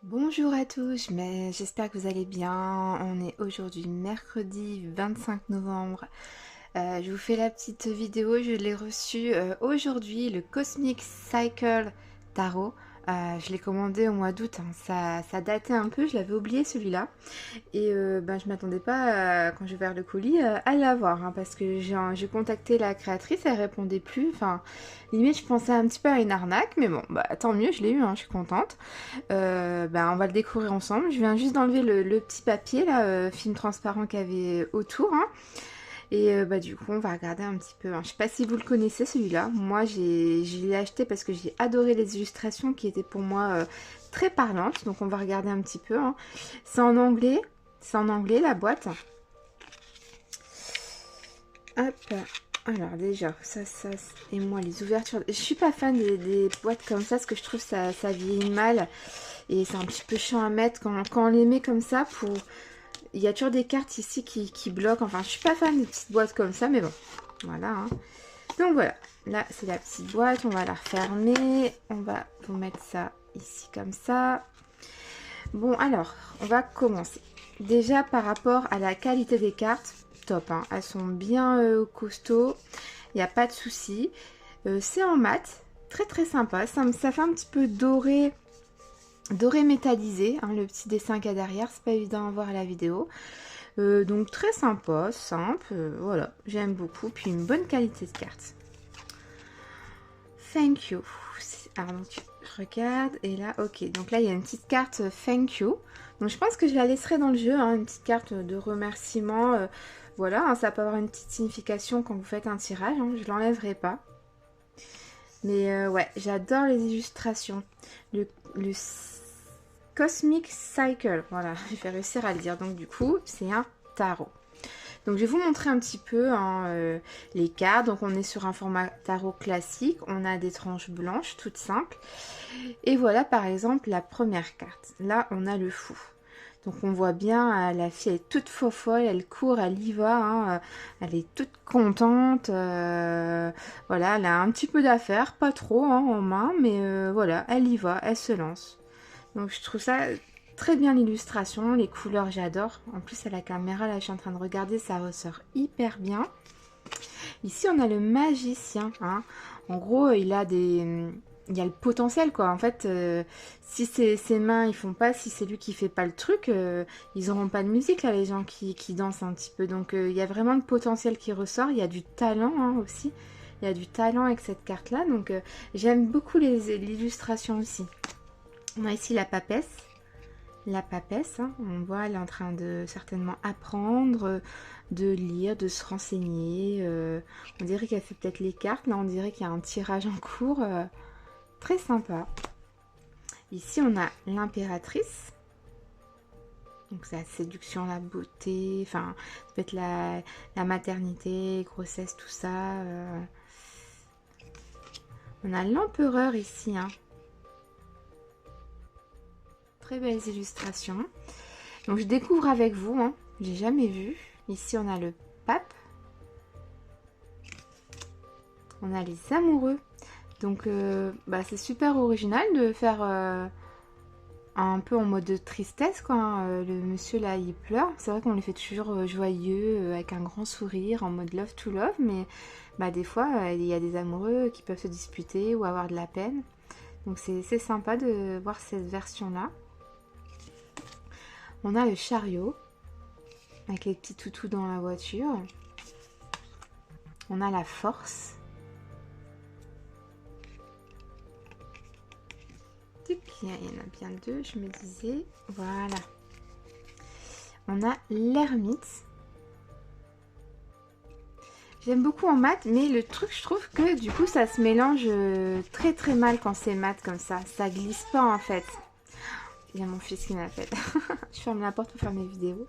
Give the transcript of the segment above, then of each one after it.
Bonjour à tous, mais j'espère que vous allez bien. On est aujourd'hui mercredi 25 novembre. Je vous fais la petite vidéo, je l'ai reçu aujourd'hui, le Cosmic Cycle Tarot. Je l'ai commandé au mois d'août, hein. Ça datait un peu, je l'avais oublié celui-là. Et je m'attendais pas, quand j'ai ouvert le colis, à l'avoir, hein, parce que j'ai contacté la créatrice, elle répondait plus. Enfin, limite, je pensais un petit peu à une arnaque, mais bon, bah tant mieux, je l'ai eu, hein, je suis contente. On va le découvrir ensemble. Je viens juste d'enlever le petit papier, là, film transparent qu'il y avait autour, hein. Et du coup, on va regarder un petit peu, hein. Je sais pas si vous le connaissez celui-là. Moi, je l'ai acheté parce que j'ai adoré les illustrations qui étaient pour moi très parlantes. Donc, on va regarder un petit peu, hein. C'est en anglais. C'est en anglais la boîte. Hop. Alors déjà, et moi les ouvertures. Je suis pas fan des boîtes comme ça parce que je trouve ça vieillit mal. Et c'est un petit peu chiant à mettre quand on les met comme ça pour. Il y a toujours des cartes ici qui bloquent. Enfin, je suis pas fan des petites boîtes comme ça, mais bon. Voilà, hein. Donc voilà. Là, c'est la petite boîte. On va la refermer. On va vous mettre ça ici comme ça. Bon, alors, on va commencer. Déjà, par rapport à la qualité des cartes, top, hein. Elles sont bien costauds. Il n'y a pas de souci. C'est en mat. Très très sympa. Ça fait un petit peu doré métallisé, hein, le petit dessin qu'il y a derrière, c'est pas évident à voir à la vidéo. Donc très sympa, simple, voilà, j'aime beaucoup, puis une bonne qualité de carte. Thank you. Alors donc je regarde et là, ok, donc là il y a une petite carte thank you. Donc je pense que je la laisserai dans le jeu, hein, une petite carte de remerciement. Voilà, hein, ça peut avoir une petite signification quand vous faites un tirage, hein, je l'enlèverai pas. Mais ouais, j'adore les illustrations. Le Cosmic Cycle, voilà, je vais réussir à le dire. Donc du coup, c'est un tarot. Donc je vais vous montrer un petit peu, hein, les cartes. Donc on est sur un format tarot classique. On a des tranches blanches, toutes simples. Et voilà par exemple la première carte. Là, on a le fou. Donc on voit bien, la fille est toute fofolle, elle court, elle y va, hein, elle est toute contente. Voilà, elle a un petit peu d'affaires, pas trop, hein, en main, mais voilà, elle y va, elle se lance. Donc je trouve ça très bien l'illustration, les couleurs j'adore. En plus à la caméra, là je suis en train de regarder, ça ressort hyper bien. Ici on a le magicien, hein. En gros il y a le potentiel quoi. En fait, si ses mains ils font pas, si c'est lui qui fait pas le truc, ils auront pas de musique là les gens qui dansent un petit peu. Donc il y a vraiment le potentiel qui ressort. Il y a du talent, hein, aussi. Il y a du talent avec cette carte là. Donc j'aime beaucoup l'illustration aussi. On a ici la papesse. La papesse, hein, on voit, elle est en train de certainement apprendre, de lire, de se renseigner. On dirait qu'elle fait peut-être les cartes. Là, on dirait qu'il y a un tirage en cours. Très sympa. Ici, on a l'impératrice. Donc, c'est la séduction, la beauté. Enfin, ça peut être la maternité, grossesse, tout ça. On a l'empereur ici, hein. Très belles illustrations. Donc je découvre avec vous, hein. J'ai jamais vu. Ici on a le pape. On a les amoureux. Donc c'est super original de faire un peu en mode de tristesse quoi, hein. Le monsieur là il pleure. C'est vrai qu'on les fait toujours joyeux, avec un grand sourire, en mode love to love. Mais des fois il y a des amoureux qui peuvent se disputer ou avoir de la peine. Donc c'est sympa de voir cette version là. On a le chariot, avec les petits toutous dans la voiture. On a la force. Il y en a bien deux, je me disais. Voilà. On a l'ermite. J'aime beaucoup en mat, mais le truc, je trouve que du coup, ça se mélange très très mal quand c'est mat comme ça. Ça glisse pas en fait. Il y a mon fils qui m'appelle. Je ferme la porte pour faire mes vidéos.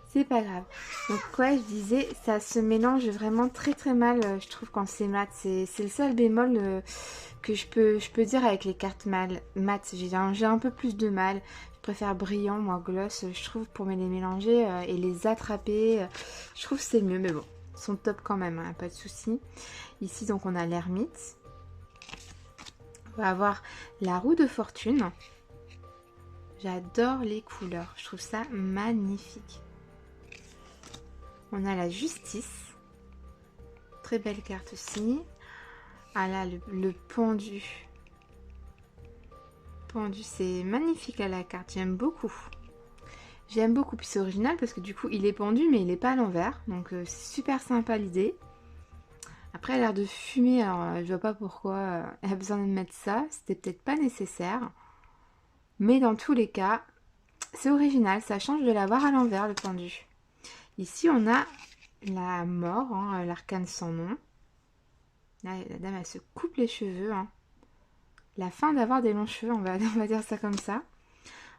C'est pas grave. Donc ouais, je disais, ça se mélange vraiment très très mal, je trouve, quand c'est mat. C'est le seul bémol que je peux dire avec les cartes mat. J'ai un peu plus de mal. Je préfère brillant, moi, gloss, je trouve, pour me les mélanger et les attraper. Je trouve que c'est mieux, mais bon, ils sont top quand même, hein, pas de souci. Ici, donc, on a l'ermite. On va avoir la roue de fortune. J'adore les couleurs. Je trouve ça magnifique. On a la justice. Très belle carte aussi. Ah là, le pendu. Pendu, c'est magnifique là, la carte. J'aime beaucoup. J'aime beaucoup. Puis c'est original parce que du coup, il est pendu, mais il n'est pas à l'envers. Donc, c'est super sympa l'idée. Après, elle a l'air de fumer. Alors, je vois pas pourquoi elle a besoin de mettre ça. C'était peut-être pas nécessaire. Mais dans tous les cas, c'est original. Ça change de l'avoir à l'envers, le pendu. Ici, on a la mort, hein, l'arcane sans nom. Là, la dame, elle se coupe les cheveux. Hein. La fin d'avoir des longs cheveux, on va dire ça comme ça.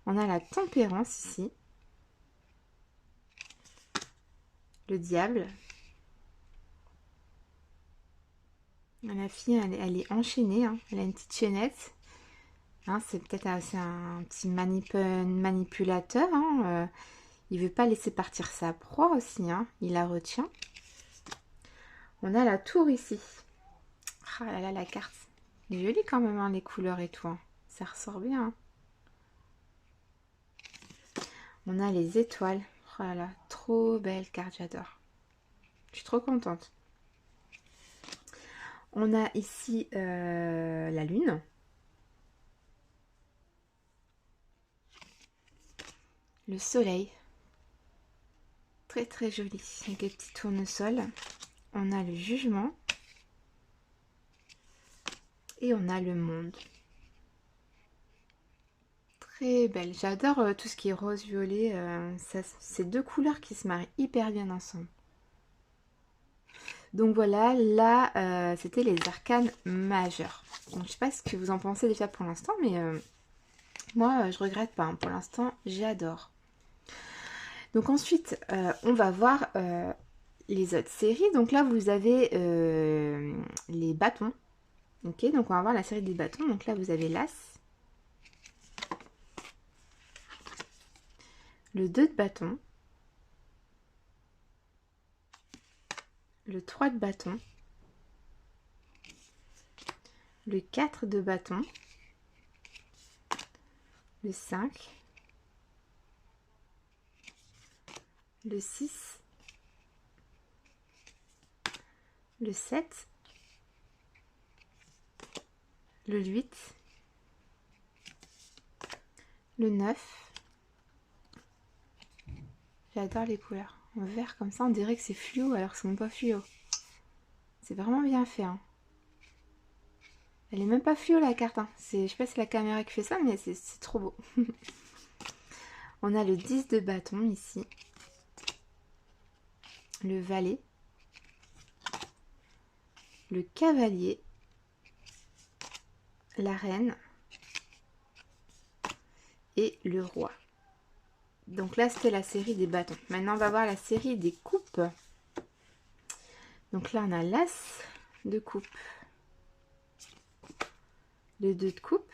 On a la tempérance ici. Le diable. La fille, elle est enchaînée. Hein. Elle a une petite chaînette. Hein, c'est peut-être un petit manipulateur. Hein. Il veut pas laisser partir sa proie aussi. Hein. Il la retient. On a la tour ici. Ah là là, la carte. Elle est jolie quand même, hein, les couleurs et tout. Hein. Ça ressort bien. Hein. On a les étoiles. Oh là là, trop belle carte, j'adore. Je suis trop contente. On a ici la lune. Le soleil. Très très joli. Avec des petits tournesols. On a le jugement. Et on a le monde. Très belle. J'adore tout ce qui est rose-violet. C'est deux couleurs qui se marient hyper bien ensemble. Donc voilà, là, c'était les arcanes majeurs. Donc, je sais pas ce que vous en pensez déjà pour l'instant, mais moi, je regrette pas. Hein. Pour l'instant, j'adore. Donc ensuite, on va voir les autres séries. Donc là, vous avez les bâtons. Ok, donc on va voir la série des bâtons. Donc là, vous avez l'As. Le 2 de bâton. Le 3 de bâton. Le 4 de bâton. Le 5. Le 6. Le 7. Le 8. Le 9. J'adore les couleurs. En vert comme ça, on dirait que c'est fluo alors que ce n'est pas fluo. C'est vraiment bien fait. Hein. Elle est même pas fluo la carte. Hein. Je sais pas si c'est la caméra qui fait ça, mais c'est trop beau. On a le 10 de bâton ici. Le valet. Le cavalier. La reine. Et le roi. Donc là, c'était la série des bâtons. Maintenant, on va voir la série des coupes. Donc là, on a l'as de coupe. Le 2 de coupe.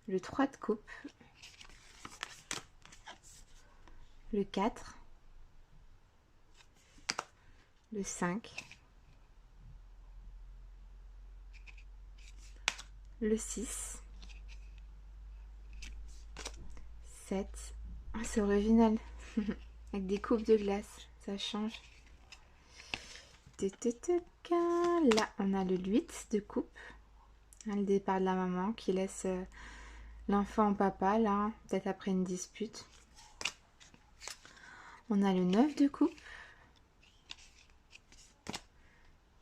Le 3 de coupe. Le 4. Le 5. Le 6. 7. Oh, c'est original. Avec des coupes de glace. Ça change. Là, on a le 8 de coupe. Le départ de la maman qui laisse l'enfant au papa, là, peut-être après une dispute. On a le 9 de coupe.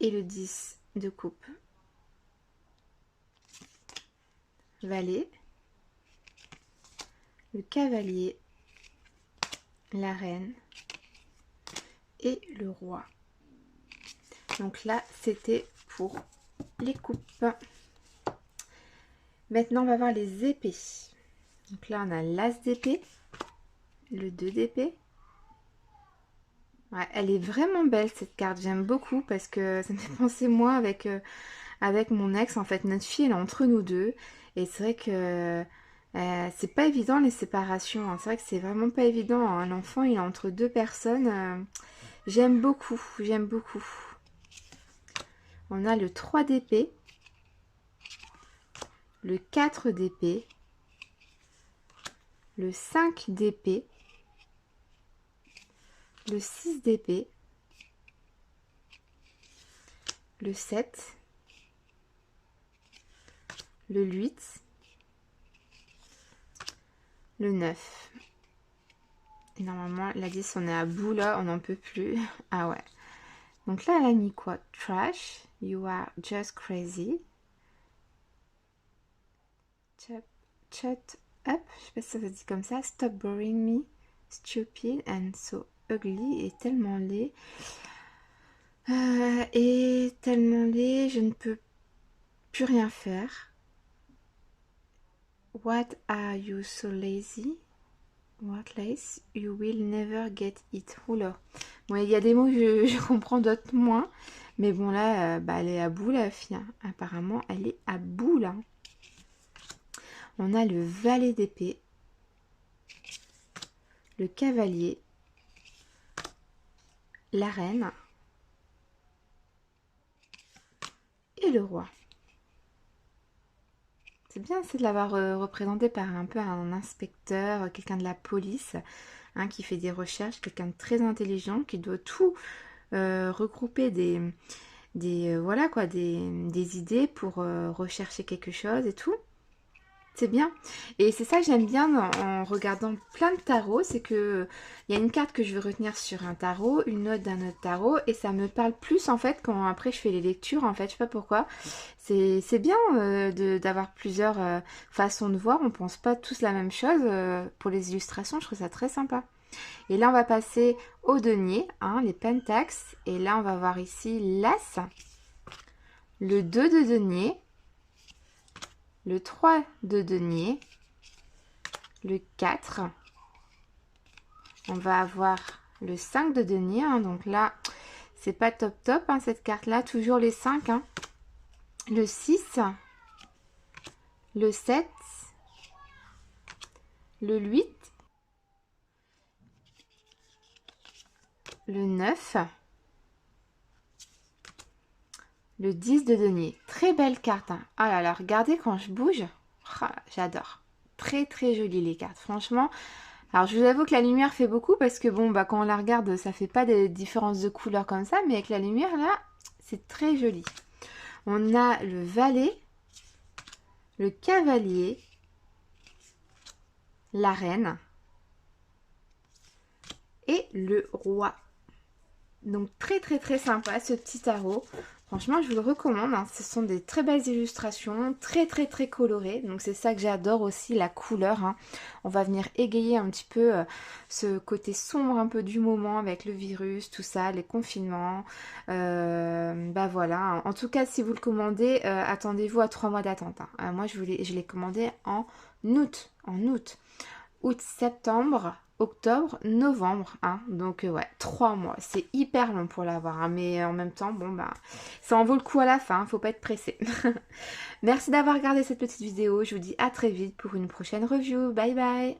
Et le 10 de coupe. Valet. Le cavalier. La reine. Et le roi. Donc là, c'était pour les coupes. Maintenant, on va voir les épées. Donc là, on a l'as d'épée, le 2 d'épée. Ouais, elle est vraiment belle cette carte, j'aime beaucoup parce que ça me fait penser moi avec mon ex. En fait, notre fille, elle est entre nous deux. Et c'est vrai que c'est pas évident les séparations. Hein. C'est vrai que c'est vraiment pas évident. Hein. L'enfant, il est entre deux personnes. J'aime beaucoup, j'aime beaucoup. On a le 3 d'épée, le 4 d'épée, le 5 d'épée, le 6 d'épée, le 7, le 8, le 9. Et normalement, la 10, on est à bout là, on n'en peut plus. Ah ouais. Donc là, elle a mis quoi? Trash, you are just crazy. Shut up, je sais pas si ça se dit comme ça. Stop boring me, stupid and so ugly, et tellement laid. Et tellement laid, je ne peux plus rien faire. What are you so lazy? What lace? You will never get it. Oula. Bon, il y a des mots que je comprends, d'autres moins. Mais bon, là, bah, elle est à bout, la fille. Hein. Apparemment, elle est à bout, là. On a le valet d'épée. Le cavalier. La reine. Et le roi. C'est bien, c'est de l'avoir représenté par un peu un inspecteur, quelqu'un de la police, hein, qui fait des recherches, quelqu'un de très intelligent, qui doit tout regrouper voilà quoi, des idées pour rechercher quelque chose et tout. C'est bien. Et c'est ça que j'aime bien en regardant plein de tarots, c'est que il y a une carte que je veux retenir sur un tarot, une autre d'un autre tarot, et ça me parle plus en fait quand après je fais les lectures, en fait, je sais pas pourquoi. C'est bien d'avoir plusieurs façons de voir, on pense pas tous la même chose. Pour les illustrations, je trouve ça très sympa. Et là, on va passer au denier, hein, les pentacles, et là, on va voir ici l'as, le 2 de denier, le 3 de denier, le 4, on va avoir le 5 de denier, hein, donc là, c'est pas top top, hein, cette carte-là, toujours les 5, hein, le 6, le 7, le 8, le 9, le 10 de denier. Très belle carte, hein. Ah là là, regardez quand je bouge, oh, j'adore. Très très jolie les cartes, franchement. Alors je vous avoue que la lumière fait beaucoup parce que bon, bah quand on la regarde, ça fait pas des différences de couleurs comme ça, mais avec la lumière là, c'est très joli. On a le valet, le cavalier, la reine et le roi. Donc très très très sympa ce petit tarot. Franchement, je vous le recommande, hein. Ce sont des très belles illustrations, très très très colorées. Donc c'est ça que j'adore aussi, la couleur, hein. On va venir égayer un petit peu ce côté sombre un peu du moment avec le virus, tout ça, les confinements. Bah voilà. En tout cas, si vous le commandez, attendez-vous à 3 mois d'attente, hein. Moi, je l'ai commandé en août. Août, septembre, octobre, novembre, hein. Donc ouais, 3 mois, c'est hyper long pour l'avoir, hein. Mais en même temps, bon bah, ça en vaut le coup à la fin, faut pas être pressé. Merci d'avoir regardé cette petite vidéo, je vous dis à très vite pour une prochaine review, bye bye.